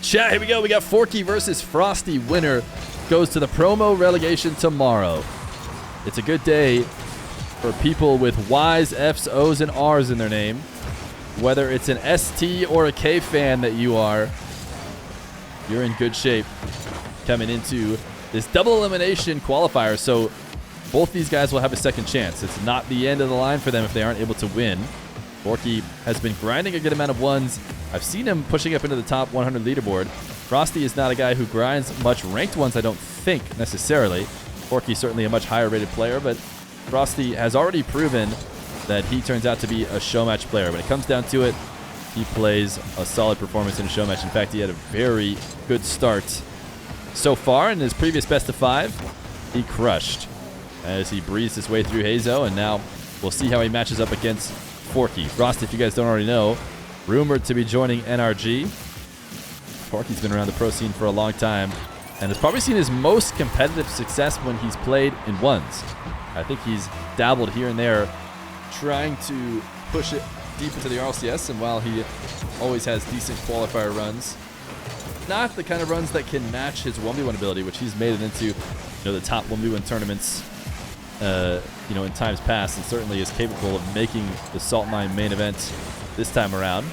Chat, here we go. We got Forky versus Frosty. Winner goes to the promo relegation tomorrow. It's a good day for people with Y's, F's, O's, and R's in their name. Whether it's an ST or a K fan that you are, you're in good shape coming into this double elimination qualifier. So both these guys will have a second chance. It's not the end of the line for them if they aren't able to win. Forky has been grinding a good amount of ones. I've seen him pushing up into the top 100 leaderboard. Frosty is not a guy who grinds much ranked ones, I don't think, necessarily. Forky's certainly a much higher rated player, but Frosty has already proven that he turns out to be a show match player. When it comes down to it, he plays a solid performance in a show match. In fact, he had a very good start so far. In his previous best of 5, he crushed as he breezed his way through Hazo, and now we'll see how he matches up against Forky. Frosty, if you guys don't already know, rumored to be joining NRG. Forky's been around the pro scene for a long time and has probably seen his most competitive success when he's played in ones. I think he's dabbled here and there, trying to push it deep into the RLCS, and while he always has decent qualifier runs, not the kind of runs that can match his 1v1 ability, which he's made it into, the top 1v1 tournaments in times past, and certainly is capable of making the Salt Mine main event this time around.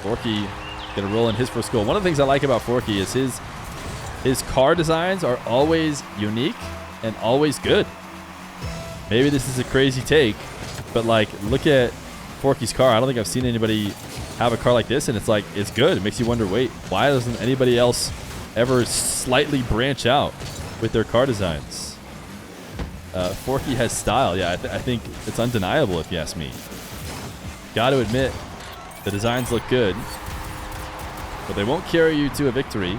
Forky gonna roll in his first goal. One of the things I like about Forky is his car designs are always unique and always good. Maybe this is a crazy take, but look at Forky's car. I don't think I've seen anybody have a car like this, and it's good. It makes you wonder, wait, why doesn't anybody else ever slightly branch out with their car designs? Forky has style. Yeah, I think it's undeniable if you ask me. Got to admit, the designs look good, but they won't carry you to a victory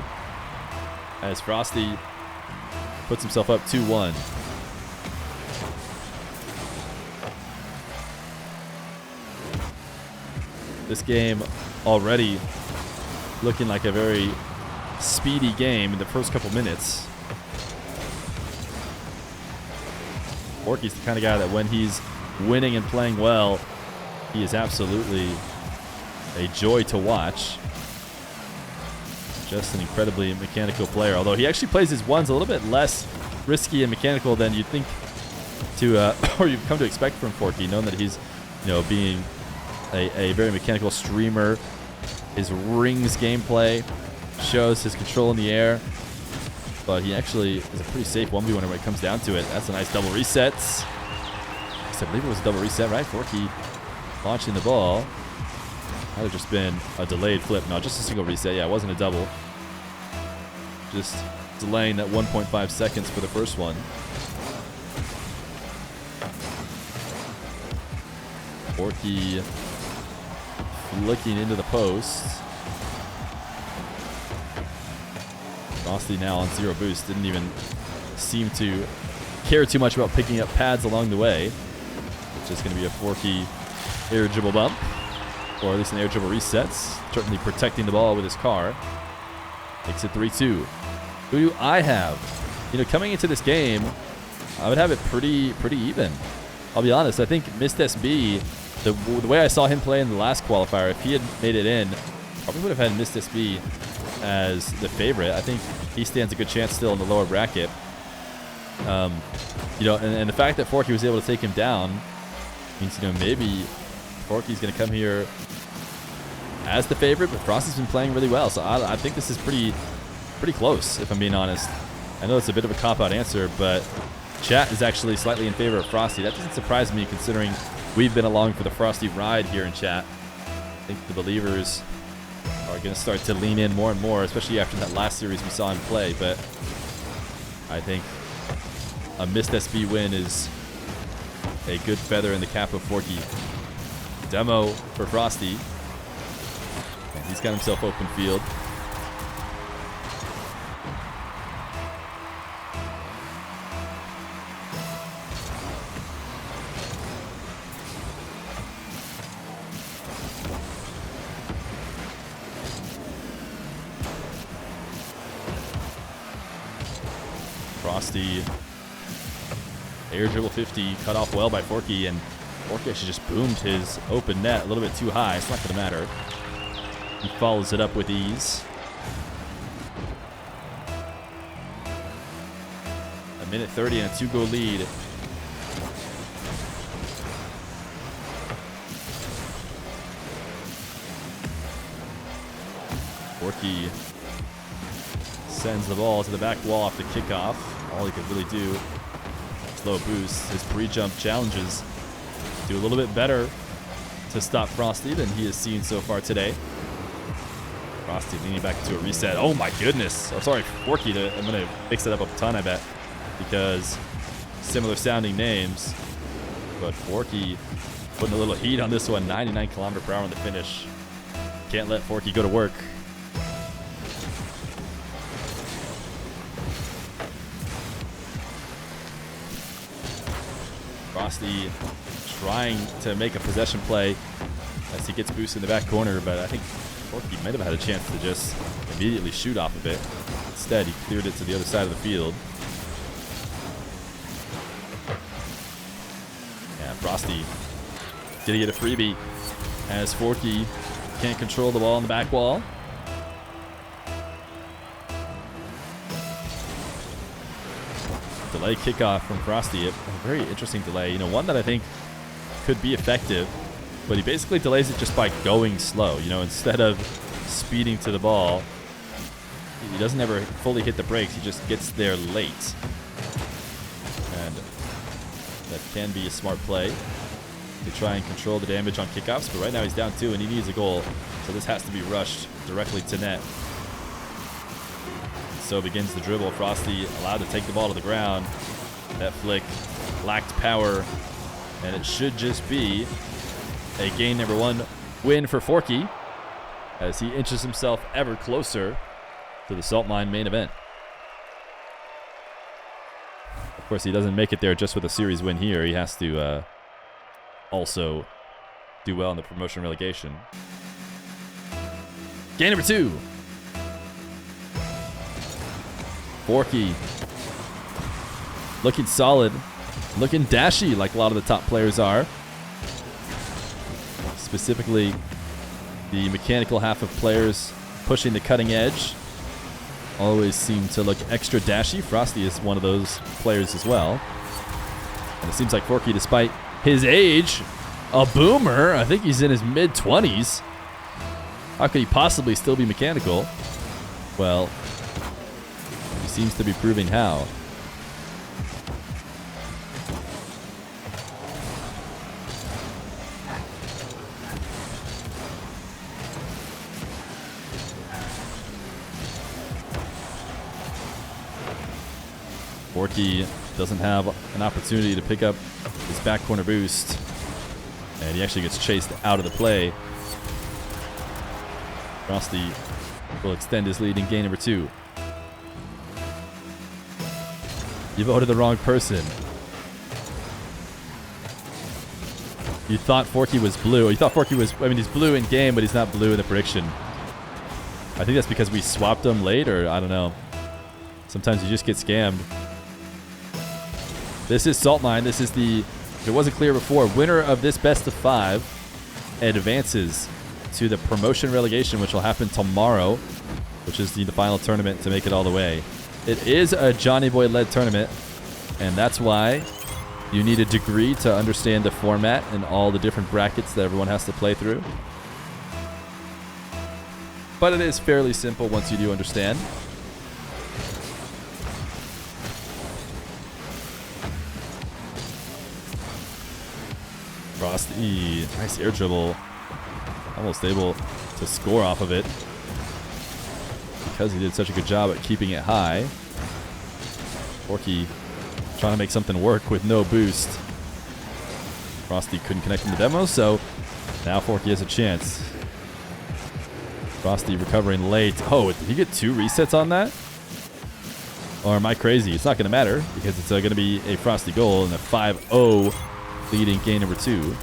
as Frosty puts himself up 2-1. This game already looking like a very speedy game in the first couple minutes. Forky's the kind of guy that when he's winning and playing well, he is absolutely a joy to watch. Just an incredibly mechanical player, although he actually plays his ones a little bit less risky and mechanical than you'd think to, or you've come to expect from Forky, knowing that he's, being a very mechanical streamer. His rings gameplay shows his control in the air, but he actually is a pretty safe 1v1 when it comes down to it. That's a nice double reset. I believe it was a double reset, right? Forky launching the ball. Might have just been a delayed flip. No, just a single reset. Yeah, it wasn't a double. Just delaying that 1.5 seconds for the first one. Forky flicking into the post. Frosty now on 0 boost. Didn't even seem to care too much about picking up pads along the way. It's just going to be a Forky air dribble bump, or at least an air dribble resets. Certainly protecting the ball with his car. Makes it 3-2. Who do I have? Coming into this game, I would have it pretty even. I'll be honest. I think Missed SB, the way I saw him play in the last qualifier, if he had made it in, probably would have had Missed SB as the favorite. I think he stands a good chance still in the lower bracket. And the fact that Forky was able to take him down means, maybe Forky's going to come here as the favorite, but Frosty's been playing really well. So I think this is pretty close, if I'm being honest. I know it's a bit of a cop-out answer, but chat is actually slightly in favor of Frosty. That doesn't surprise me, considering we've been along for the Frosty ride here in chat. I think the believers are going to start to lean in more and more, especially after that last series we saw him play. But I think a Missed SB win is a good feather in the cap of Forky. Demo for Frosty. And he's got himself open field. Frosty, air dribble 50, cut off well by Forky, and Forky actually just boomed his open net a little bit too high. It's not going to matter. He follows it up with ease. A minute 30 and a 2-goal lead. Forky sends the ball to the back wall off the kickoff. All he could really do, slow boost. His pre-jump challenges do a little bit better to stop Frosty than he has seen so far today. Frosty leaning back into a reset. Oh my goodness. Oh, sorry, Forky. I'm going to mix it up a ton, I bet, because similar sounding names. But Forky putting a little heat on this one. 99 km/h on the finish. Can't let Forky go to work. Frosty trying to make a possession play as he gets boosted in the back corner, but I think Forky might have had a chance to just immediately shoot off of it. Instead, he cleared it to the other side of the field. Yeah, Frosty did get a freebie as Forky can't control the ball on the back wall. Delay kickoff from Frosty. A very interesting delay. You know, one that I think could be effective, but he basically delays it just by going slow. You know, instead of speeding to the ball, he doesn't ever fully hit the brakes. He just gets there late. And that can be a smart play to try and control the damage on kickoffs. But right now he's down 2 and he needs a goal. So this has to be rushed directly to net. So begins the dribble. Frosty allowed to take the ball to the ground. That flick lacked power, and it should just be a game number 1 win for Forky as he inches himself ever closer to the Salt Mine main event. Of course, he doesn't make it there just with a series win here. He has to also do well in the promotion relegation. Game number 2. Forky looking solid, looking dashy like a lot of the top players are. Specifically, the mechanical half of players pushing the cutting edge always seem to look extra dashy. Frosty is one of those players as well. And it seems like Forky, despite his age, a boomer. I think he's in his mid-20s. How could he possibly still be mechanical? Well, he seems to be proving how. Forky doesn't have an opportunity to pick up his back corner boost, and he actually gets chased out of the play. Frosty will extend his lead in game number 2. You voted the wrong person. You thought Forky was blue. You thought Forky was, I mean, he's blue in game, but he's not blue in the prediction. I think that's because we swapped him late, or I don't know. Sometimes you just get scammed. This is Salt Mine. This is the, if it wasn't clear before, winner of this best of 5 advances to the promotion relegation, which will happen tomorrow, which is the final tournament to make it all the way. It is a Johnny Boy led tournament, and that's why you need a degree to understand the format and all the different brackets that everyone has to play through. But it is fairly simple once you do understand. Frosty, nice air dribble. Almost able to score off of it because he did such a good job at keeping it high. Forky trying to make something work with no boost. Frosty couldn't connect in the demo, so now Forky has a chance. Frosty recovering late. Oh, did he get 2 resets on that? Or am I crazy? It's not going to matter because it's going to be a Frosty goal and a 5-0 leading game number 2.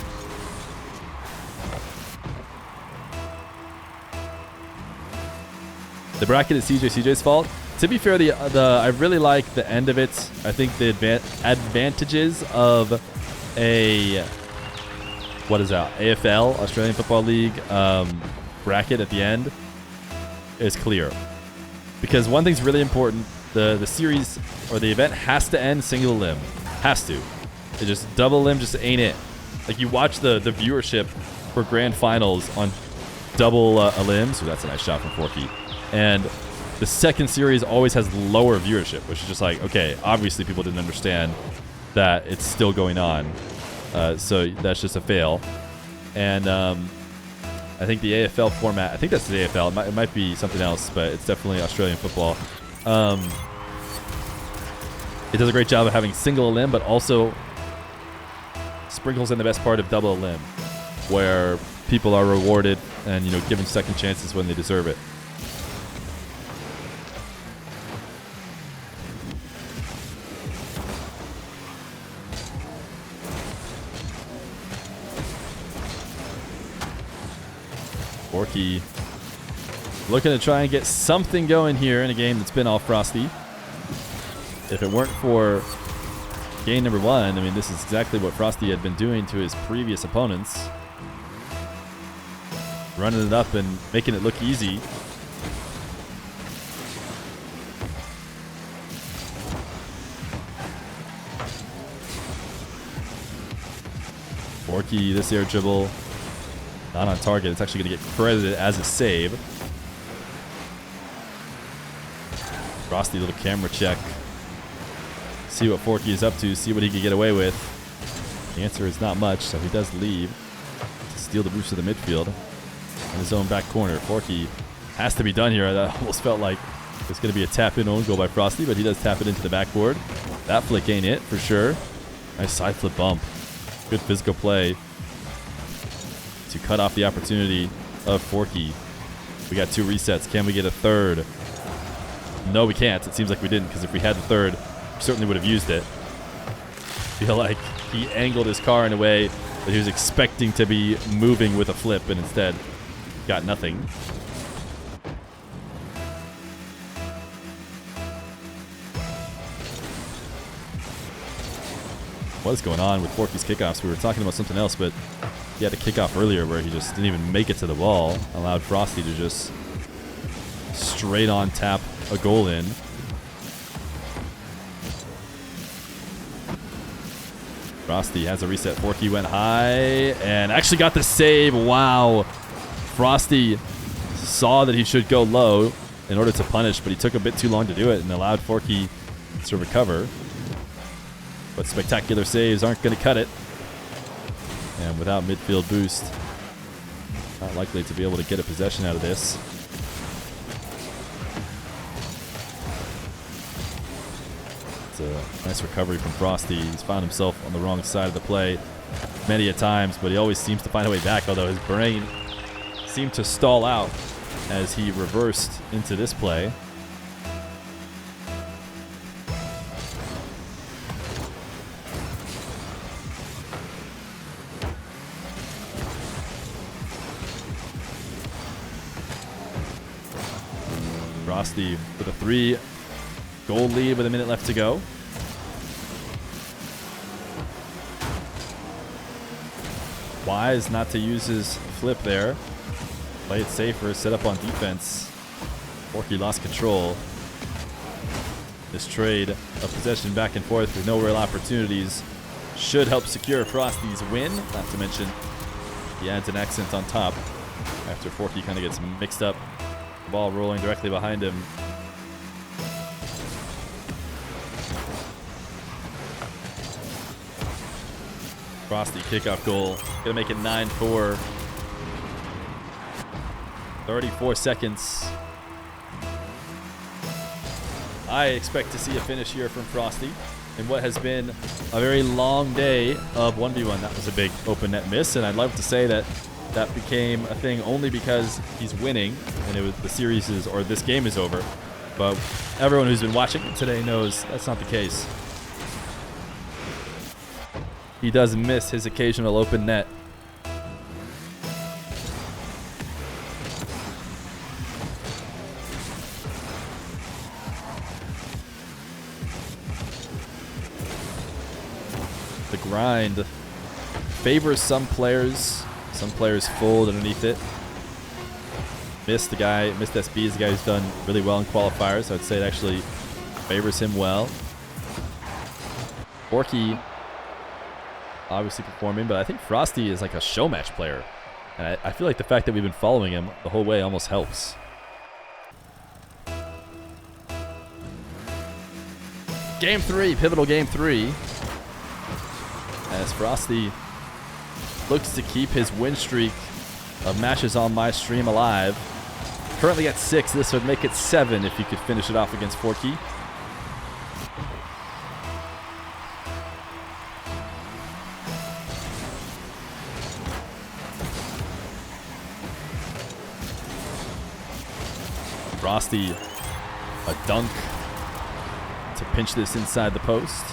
The bracket is CJ's fault. To be fair, I really like the end of it. I think the advantages of a what is that, AFL, Australian Football League bracket at the end is clear. Because one thing's really important, the series or the event has to end single limb. Has to. It just double limb just ain't it. Like you watch the viewership for grand finals on double a limb. So that's a nice shot from Forky. And the second series always has lower viewership, which is just like, okay, obviously people didn't understand that it's still going on. So that's just a fail. And I think the AFL format, I think that's the AFL. It might be something else, but it's definitely Australian football. It does a great job of having single limb, but also sprinkles in the best part of double limb, where people are rewarded and, you know, given second chances when they deserve it. Forky looking to try and get something going here in a game that's been all frosty. If it weren't for game number 1, I mean, this is exactly what Frosty had been doing to his previous opponents. Running it up and making it look easy. Forky, this air dribble. Not on target. It's actually going to get credited as a save. Frosty, little camera check. See what Forky is up to. See what he can get away with. The answer is not much, so he does leave to steal the boost of the midfield. In his own back corner. Forky has to be done here. That almost felt like it's going to be a tap-in own goal by Frosty, but he does tap it into the backboard. That flick ain't it, for sure. Nice side flip bump. Good physical play to cut off the opportunity of Forky. We got 2 resets. Can we get a third? No, we can't. It seems like we didn't, because if we had the third, we certainly would have used it. I feel like he angled his car in a way that he was expecting to be moving with a flip, and instead got nothing. What is going on with Forky's kickoffs? We were talking about something else, but he had a kickoff earlier where he just didn't even make it to the ball. Allowed Frosty to just straight on tap a goal in. Frosty has a reset. Forky went high and actually got the save. Wow. Frosty saw that he should go low in order to punish, but he took a bit too long to do it and allowed Forky to recover. But spectacular saves aren't going to cut it. And without midfield boost, not likely to be able to get a possession out of this. It's a nice recovery from Frosty. He's found himself on the wrong side of the play many a times, but he always seems to find a way back, although his brain seemed to stall out as he reversed into this play. Frosty with a 3-goal lead with a minute left to go. Wise not to use his flip there. Play it safer, set up on defense. Forky lost control. This trade of possession back and forth with no real opportunities should help secure Frosty's win. Not to mention, he adds an accent on top after Forky kind of gets mixed up. The ball rolling directly behind him. Frosty kickoff goal. Gonna make it 9-4. 34 seconds. I expect to see a finish here from Frosty in what has been a very long day of 1v1. That was a big open net miss, and I'd love to say that that became a thing only because he's winning and it was the series is, or this game is over. But everyone who's been watching today knows that's not the case. He does miss his occasional open net. The grind favors some players. Some players fold underneath it. Missed SB is the guy who's done really well in qualifiers. So I'd say it actually favors him well. Forky obviously performing, but I think Frosty is like a show match player. And I feel like the fact that we've been following him the whole way almost helps. Game 3, pivotal game 3. As Frosty looks to keep his win streak of matches on my stream alive. Currently at 6. This would make it 7 if he could finish it off against Forky. Frosty, a dunk to pinch this inside the post.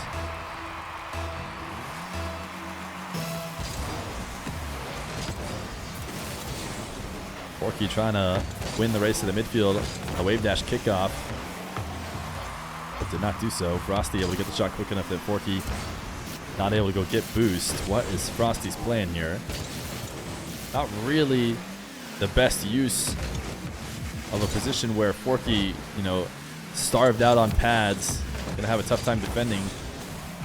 Forky trying to win the race to the midfield. A wave dash kickoff, but did not do so. Frosty able to get the shot quick enough that Forky not able to go get boost. What is Frosty's plan here? Not really the best use of a position where Forky, you know, starved out on pads. Gonna have a tough time defending.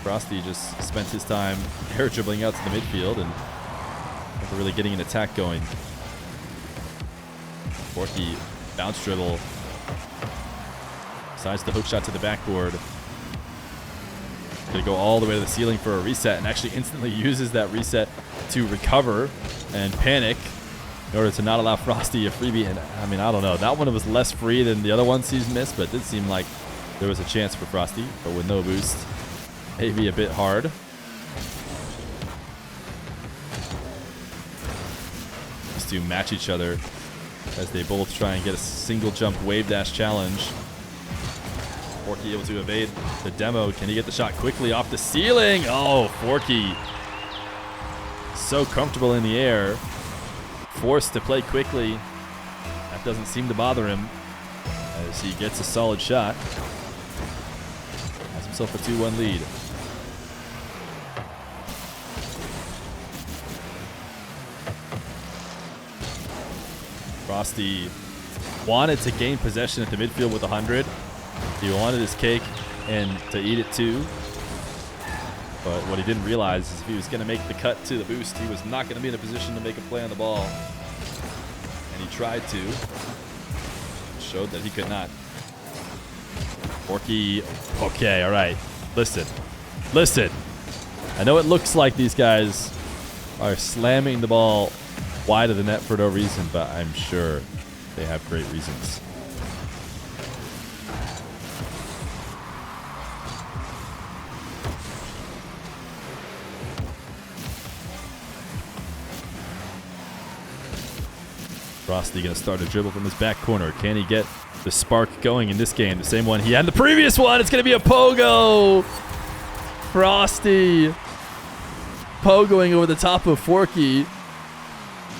Frosty just spent his time air dribbling out to the midfield and never really getting an attack going. Forky bounce dribble. Decides the hook shot to the backboard. Gonna go all the way to the ceiling for a reset and actually instantly uses that reset to recover and panic in order to not allow Frosty a freebie. And I mean, I don't know. That one was less free than the other ones he's missed, but it did seem like there was a chance for Frosty, but with no boost. Maybe a bit hard. These two match each other as they both try and get a single jump wave dash challenge. Forky able to evade the demo. Can he get the shot quickly off the ceiling? Oh, Forky. So comfortable in the air. Forced to play quickly. That doesn't seem to bother him as he gets a solid shot. Has himself a 2-1 lead. Frosty wanted to gain possession at the midfield with 100. He wanted his cake and to eat it too. But what he didn't realize is if he was going to make the cut to the boost, he was not going to be in a position to make a play on the ball. And he tried to. Showed that he could not. Forky. Okay, all right. Listen. Listen. I know it looks like these guys are slamming the ball wide of the net for no reason, but I'm sure they have great reasons. Frosty going to start a dribble from his back corner. Can he get the spark going in this game? The same one he had in the previous one. It's going to be a pogo. Frosty pogoing over the top of Forky,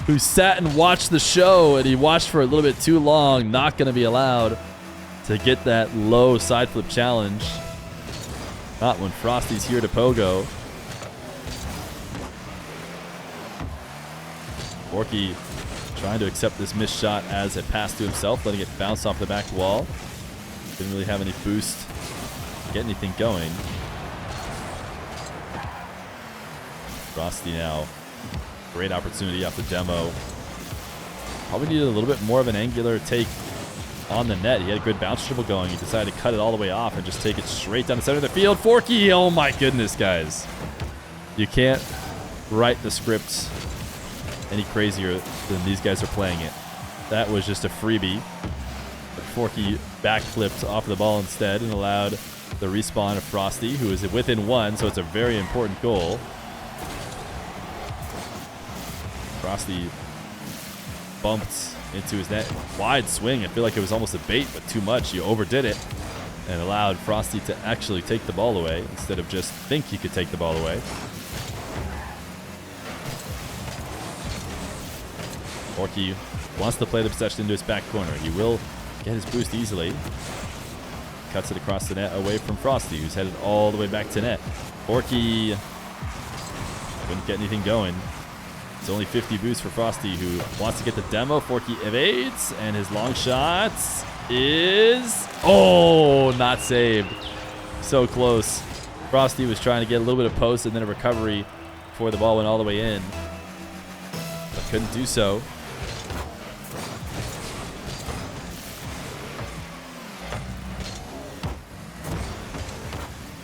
who sat and watched the show, and he watched for a little bit too long. Not going to be allowed to get that low side flip challenge. Not when Frosty's here to pogo. Forky trying to accept this missed shot as a pass to himself, letting it bounce off the back wall. Didn't really have any boost to get anything going. Frosty now. Great opportunity off the demo. Probably needed a little bit more of an angular take on the net. He had a good bounce dribble going. He decided to cut it all the way off and just take it straight down the center of the field. Forky, oh my goodness, guys. You can't write the scripts any crazier than these guys are playing it. That was just a freebie. But Forky backflipped off the ball instead and allowed the respawn of Frosty, who is within 1, so it's a very important goal. Frosty bumped into his net. Wide swing. I feel like it was almost a bait, but too much. He overdid it and allowed Frosty to actually take the ball away instead of just think he could take the ball away. Forky wants to play the possession into his back corner. He will get his boost easily. Cuts it across the net away from Frosty, who's headed all the way back to net. Forky Couldn't get anything going. It's only 50 boost for Frosty, who wants to get the demo. Forky evades, and his long shot is... Oh, not saved. So close. Frosty was trying to get a little bit of post and then a recovery before the ball went all the way in, but couldn't do so.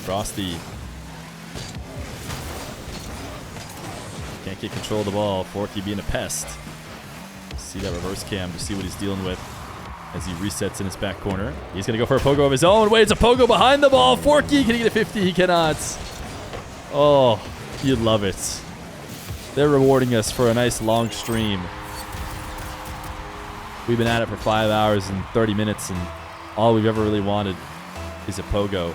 Frosty can't get control of the ball. Forky being a pest. See that reverse cam to see what he's dealing with as he resets in his back corner. He's going to go for a pogo of his own. Wait, it's a pogo behind the ball. Forky, can he get a 50? He cannot. Oh, you'd love it. They're rewarding us for a nice long stream. We've been at it for 5 hours and 30 minutes, and all we've ever really wanted is a pogo.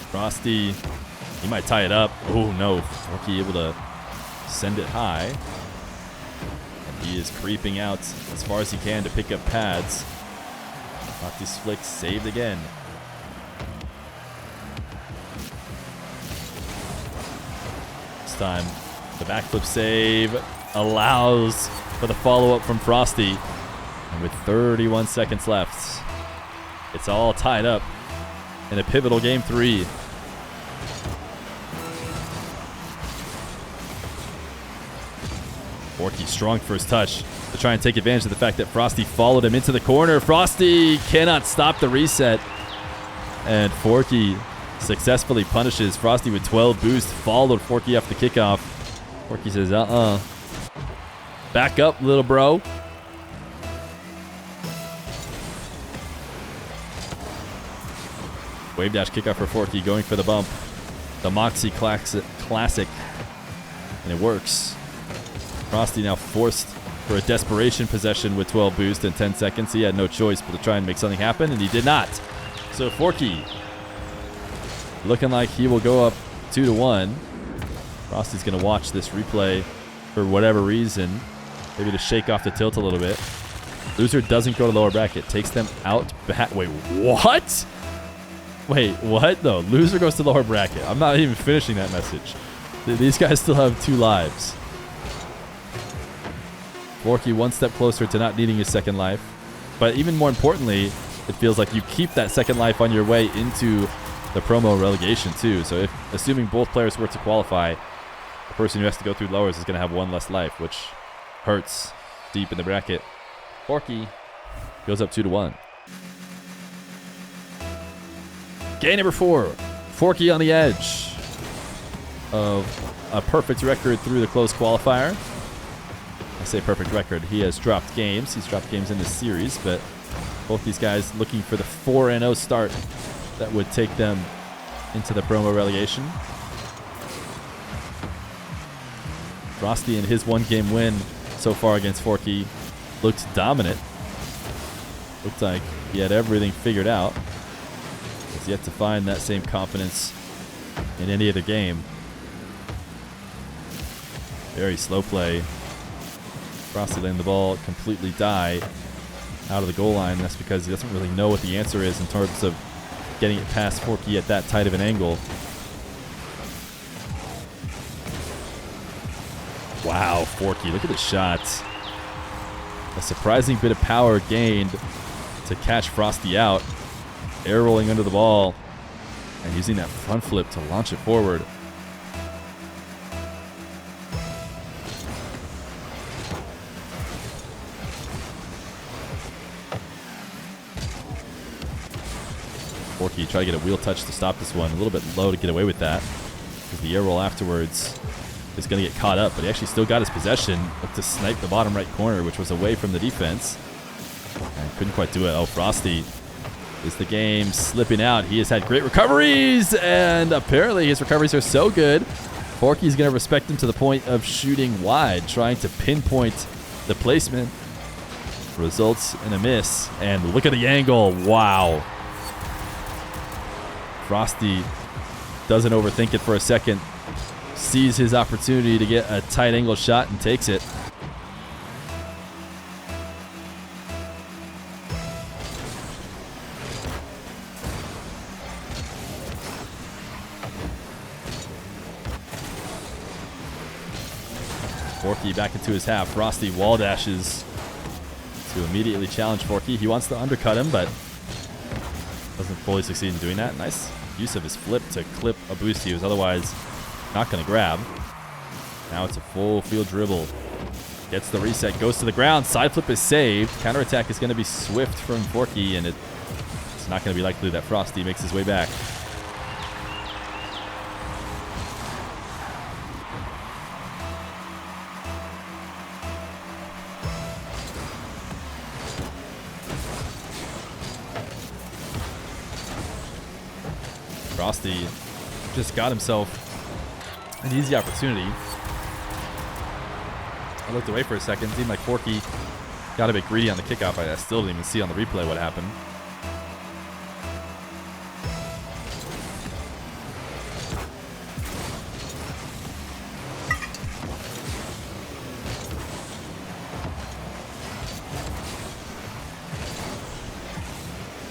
Frosty, he might tie it up. Oh, no. Forky able to send it high. And he is creeping out as far as he can to pick up pads. Frosty's flick saved again. This time, the backflip save allows for the follow-up from Frosty. And with 31 seconds left, it's all tied up in a pivotal game 3. Forky strong first touch to try and take advantage of the fact that Frosty followed him into the corner. Frosty cannot stop the reset. And Forky successfully punishes Frosty with 12 boost. Followed Forky off the kickoff. Forky says, back up, little bro. Wave dash kickoff for Forky, going for the bump. The Moxie classic. And it works. Frosty now forced for a desperation possession with 12 boost in 10 seconds. He had no choice but to try and make something happen, and he did not. So Forky looking like he will go up 2-1. Frosty's going to watch this replay for whatever reason. Maybe to shake off the tilt a little bit. Loser doesn't go to lower bracket. Takes them out back. Wait, what? Wait, what? No, loser goes to lower bracket. I'm not even finishing that message. These guys still have 2 lives. Forky one step closer to not needing his second life. But even more importantly, it feels like you keep that second life on your way into the promo relegation too. So if, assuming both players were to qualify, the person who has to go through lowers is going to have 1 less life, which hurts deep in the bracket. Forky goes up 2-1. Game number 4. Forky on the edge of a perfect record through the close qualifier. I say perfect record. He has dropped games. He's dropped games in this series, but both these guys looking for the 4-0 start that would take them into the promo relegation. Frosty in his 1-game win so far against Forky looked dominant. Looked like he had everything figured out. Has yet to find that same confidence in any other game. Very slow play. Frosty letting the ball completely die out of the goal line. That's because he doesn't really know what the answer is in terms of getting it past Forky at that tight of an angle. Wow, Forky, look at the shot. A surprising bit of power gained to catch Frosty out. Air rolling under the ball and using that front flip to launch it forward. Forky tried to get a wheel touch to stop this one. A little bit low to get away with that, because the air roll afterwards is going to get caught up, but he actually still got his possession. Looked to snipe the bottom right corner, which was away from the defense. And couldn't quite do it. Oh, Frosty is the game slipping out. He has had great recoveries, and apparently his recoveries are so good, Forky's going to respect him to the point of shooting wide, trying to pinpoint the placement. Results in a miss, and look at the angle. Wow. Frosty doesn't overthink it for a second. Sees his opportunity to get a tight angle shot and takes it. Forky back into his half. Frosty wall dashes to immediately challenge Forky. He wants to undercut him, but doesn't fully succeed in doing that. Nice use of his flip to clip a boost he was otherwise not going to grab. Now it's a full field dribble. Gets the reset, goes to the ground. Side flip is saved. Counterattack is going to be swift from Forky, and it's not going to be likely that Frosty makes his way back. Frosty just got himself an easy opportunity. I looked away for a second. Seemed like Forky got a bit greedy on the kickoff. I still didn't even see on the replay what happened.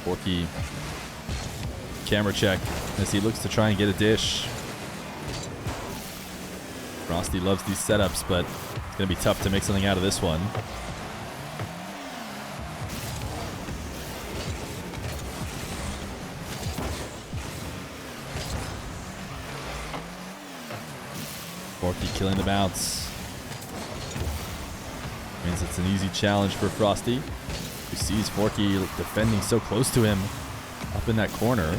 Forky camera check as he looks to try and get a dish. Frosty loves these setups, but it's going to be tough to make something out of this one. Forky killing the bounce. Means it's an easy challenge for Frosty, who sees Forky defending so close to him up in that corner.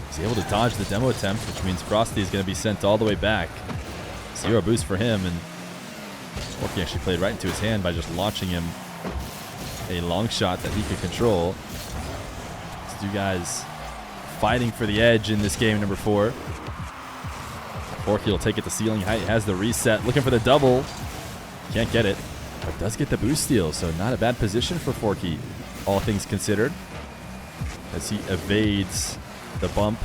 He's able to dodge the demo attempt, which means Frosty is going to be sent all the way back. 0 boost for him, and Forky actually played right into his hand by just launching him a long shot that he could control. These two guys fighting for the edge in this game number 4. Forky will take it to ceiling height, has the reset, looking for the double. Can't get it, but does get the boost steal, so not a bad position for Forky, all things considered, as he evades the bump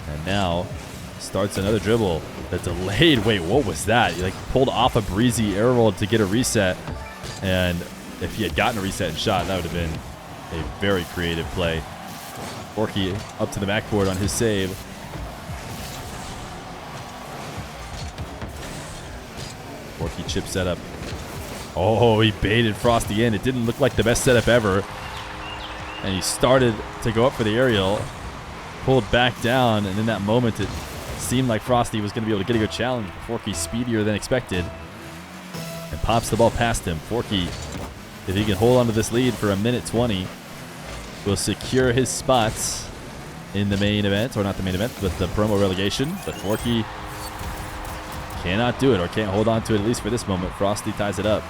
and now starts another dribble. The delayed, wait, what was that? He like pulled off a breezy air roll to get a reset, and if he had gotten a reset and shot, that would have been a very creative play. Forky up to the backboard on his save. Forky chip setup. Oh, he baited Frosty in. It didn't look like the best setup ever, and he started to go up for the aerial, pulled back down, and in that moment it seemed like Frosty was going to be able to get a good challenge. Forky speedier than expected and pops the ball past him. Forky, if he can hold on to this lead for 1:20, will secure his spots in the main event, or not the main event, but the promo relegation. But Forky cannot do it, or can't hold on to it, at least for this moment. Frosty ties it up.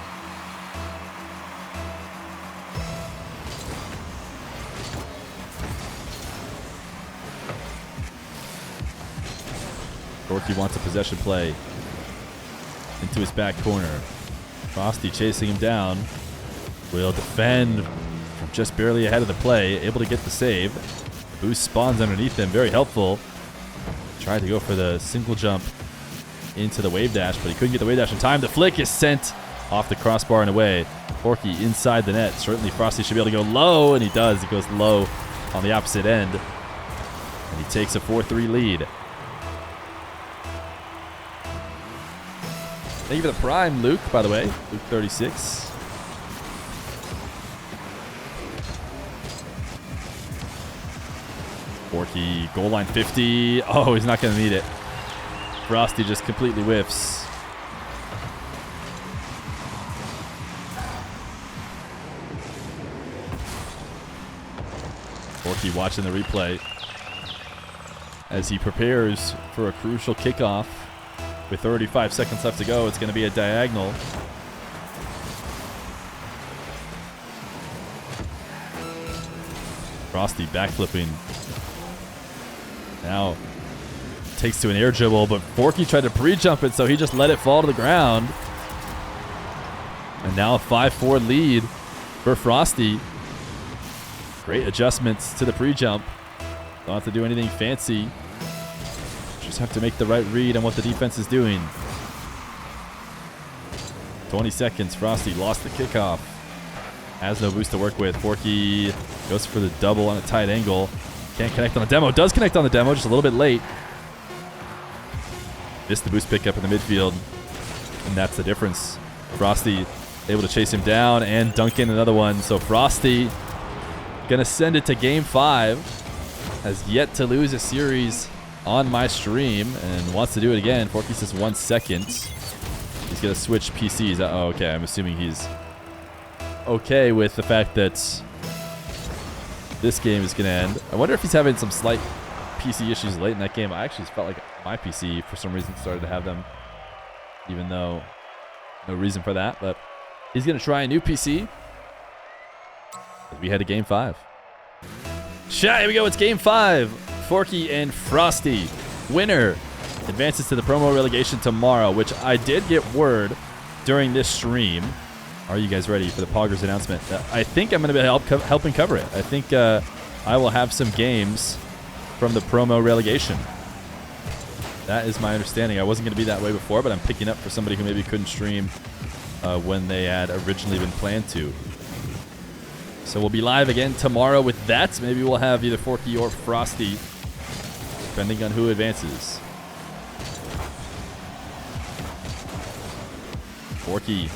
Forky wants a possession play into his back corner. Frosty chasing him down. Will defend from just barely ahead of the play. Able to get the save. Boost spawns underneath him. Very helpful. Tried to go for the single jump into the wave dash, but he couldn't get the wave dash in time. The flick is sent off the crossbar and away. Forky inside the net. Certainly Frosty should be able to go low, and he does. He goes low on the opposite end, and he takes a 4-3 lead. Thank you for the prime, Luke, by the way. Luke 36. Forky, goal line 50. Oh, he's not going to need it. Frosty just completely whiffs. Forky watching the replay as he prepares for a crucial kickoff. With 35 seconds left to go, it's going to be a diagonal. Frosty backflipping. Now takes to an air dribble, but Forky tried to pre-jump it, so he just let it fall to the ground. And now a 5-4 lead for Frosty. Great adjustments to the pre-jump. Don't have to do anything fancy. Just have to make the right read on what the defense is doing. 20 seconds. Frosty lost the kickoff. Has no boost to work with. Forky goes for the double on a tight angle. Can't connect on the demo. Does connect on the demo, just a little bit late. Missed the boost pickup in the midfield. And that's the difference. Frosty able to chase him down and dunk in another one. So Frosty gonna send it to game 5. Has yet to lose a series on my stream and wants to do it again. Forky says 1 second. He's gonna switch PCs. Oh, okay. I'm assuming he's okay with the fact that this game is gonna end. I wonder if he's having some slight PC issues late in that game. I actually felt like my PC for some reason started to have them, even though no reason for that. But he's gonna try a new PC. We head to game 5. Chat, here we go. It's game 5. Forky and Frosty. Winner advances to the promo relegation tomorrow, which I did get word during this stream. Are you guys ready for the Poggers announcement? I think I'm going to be helping cover it. I think I will have some games from the promo relegation. That is my understanding. I wasn't going to be that way before, but I'm picking up for somebody who maybe couldn't stream when they had originally been planned to. So we'll be live again tomorrow with that. Maybe we'll have either Forky or Frosty, depending on who advances. Forky,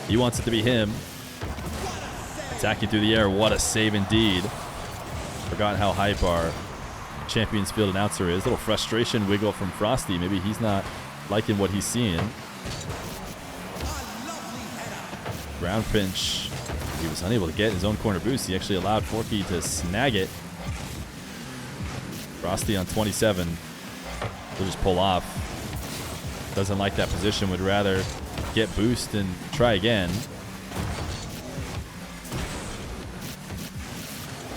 he wants it to be him. Attacking through the air. What a save indeed. Forgot how hype our Champions Field announcer is. Little frustration wiggle from Frosty. Maybe he's not liking what he's seeing. Ground pinch. He was unable to get his own corner boost. He actually allowed Forky to snag it. Frosty on 27. He'll just pull off. Doesn't like that position. Would rather get boost and try again.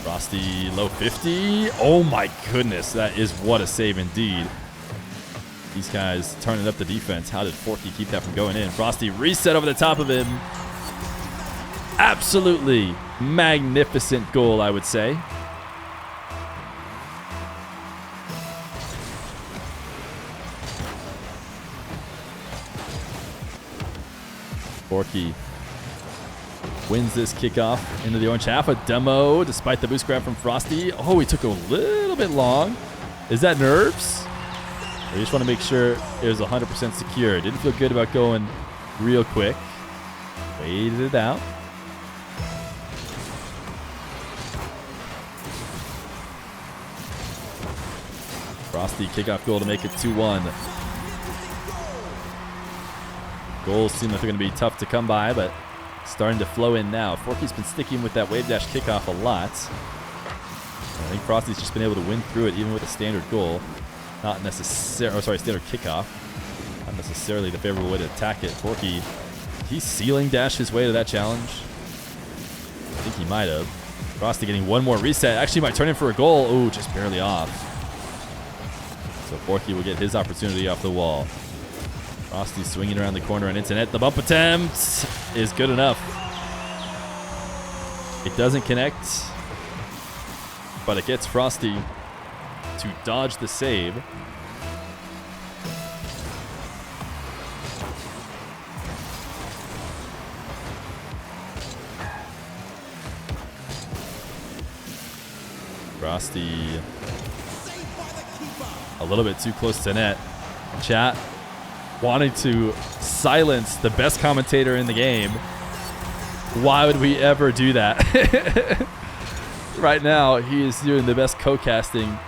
Frosty low 50. Oh my goodness. That is what a save indeed. These guys turning up the defense. How did Forky keep that from going in? Frosty reset over the top of him. Absolutely magnificent goal, I would say. Forky wins this kickoff into the orange half. A demo despite the boost grab from Frosty. Oh, he took a little bit long. Is that nerves? I just want to make sure it was 100% secure. Didn't feel good about going real quick. Waited it out. Frosty kickoff goal to make it 2-1. Goals seem like they're going to be tough to come by, but starting to flow in now. Forky's been sticking with that wave dash kickoff a lot. I think Frosty's just been able to win through it even with a standard goal. Not necessarily, standard kickoff. Not necessarily the favorable way to attack it. Forky, he's ceiling dash his way to that challenge. I think he might have. Frosty getting one more reset. Actually might turn in for a goal. Ooh, just barely off. So Forky will get his opportunity off the wall. Frosty swinging around the corner and into net. The bump attempt is good enough. It doesn't connect, but it gets Frosty to dodge the save. Frosty a little bit too close to net. Chat wanting to silence the best commentator in the game. Why would we ever do that? Right now, he is doing the best co-casting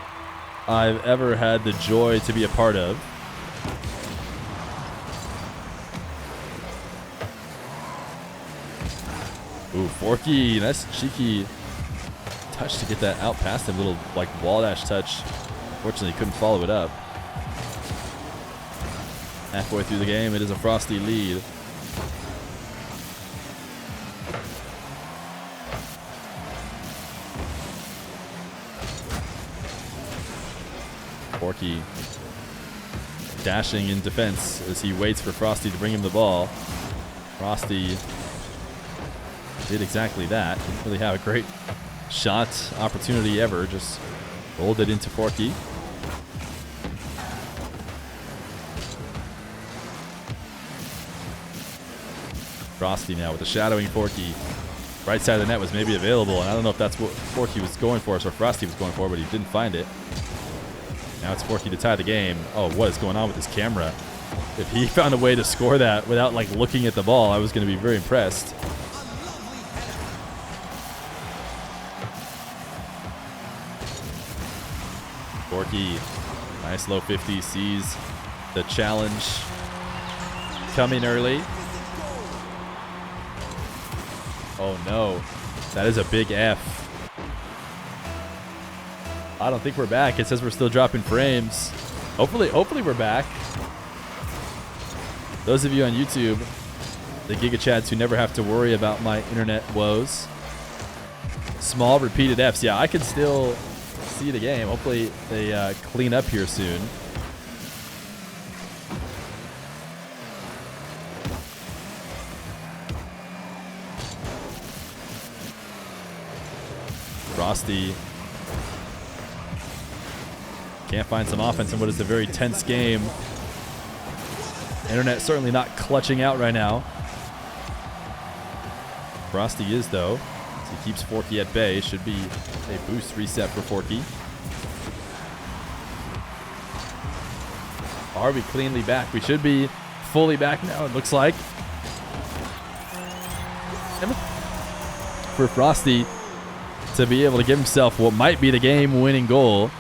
I've ever had the joy to be a part of. Ooh, Forky, nice cheeky touch to get that out past him. Little like wall dash touch. Fortunately, couldn't follow it up. Halfway through the game, it is a Frosty lead. Forky dashing in defense as he waits for Frosty to bring him the ball. Frosty did exactly that. Didn't really have a great shot opportunity ever. Just rolled it into Forky. Frosty now with the shadowing Forky. Right side of the net was maybe available, and I don't know if that's what Forky was going for, or Frosty was going for, but he didn't find it. Now it's Forky to tie the game. Oh, what is going on with this camera? If he found a way to score that without like looking at the ball, I was going to be very impressed. Forky, nice low 50, sees the challenge coming early. Oh no, that is a big F. I don't think we're back. It says we're still dropping frames. Hopefully we're back. Those of you on YouTube, the Giga Chads who never have to worry about my internet woes. Small repeated Fs. Yeah, I can still see the game. Hopefully they clean up here soon. Frosty can't find some offense in what is a very tense game. Internet certainly not clutching out right now. Frosty is, though. So he keeps Forky at bay. Should be a boost reset for Forky. Are we cleanly back? We should be fully back now, it looks like. For Frosty to be able to give himself what might be the game-winning goal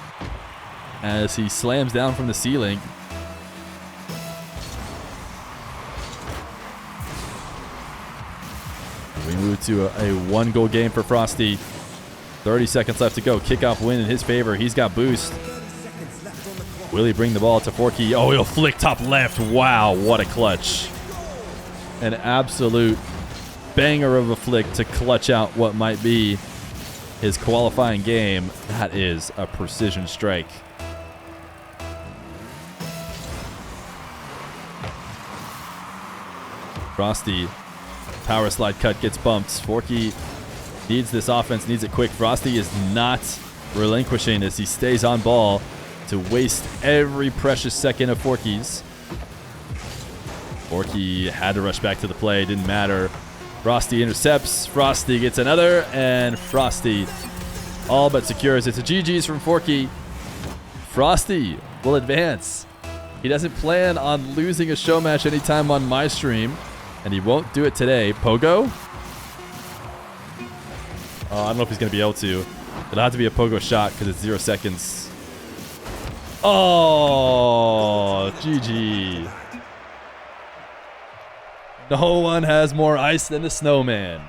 as he slams down from the ceiling. We move to a one-goal game for Frosty. 30 seconds left to go. Kickoff win in his favor. He's got boost. Will he bring the ball to Forky? Oh, he'll flick top left. Wow, what a clutch. An absolute banger of a flick to clutch out what might be his qualifying game. That is a precision strike. Frosty, power slide cut gets bumped. Forky needs this offense, needs it quick. Frosty is not relinquishing as he stays on ball to waste every precious second of Forky's. Forky had to rush back to the play, didn't matter. Frosty intercepts, Frosty gets another, and Frosty all but secures. It's a GG's from Forky. Frosty will advance. He doesn't plan on losing a show match anytime on my stream, and he won't do it today. Pogo? I don't know if he's going to be able to. It'll have to be a Pogo shot because it's 0 seconds. Oh, GG. No one has more ice than the snowman.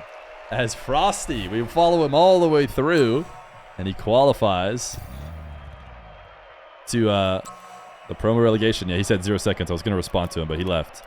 As Frosty, we follow him all the way through, and he qualifies to the promo relegation. Yeah, he said 0 seconds. I was going to respond to him, but he left.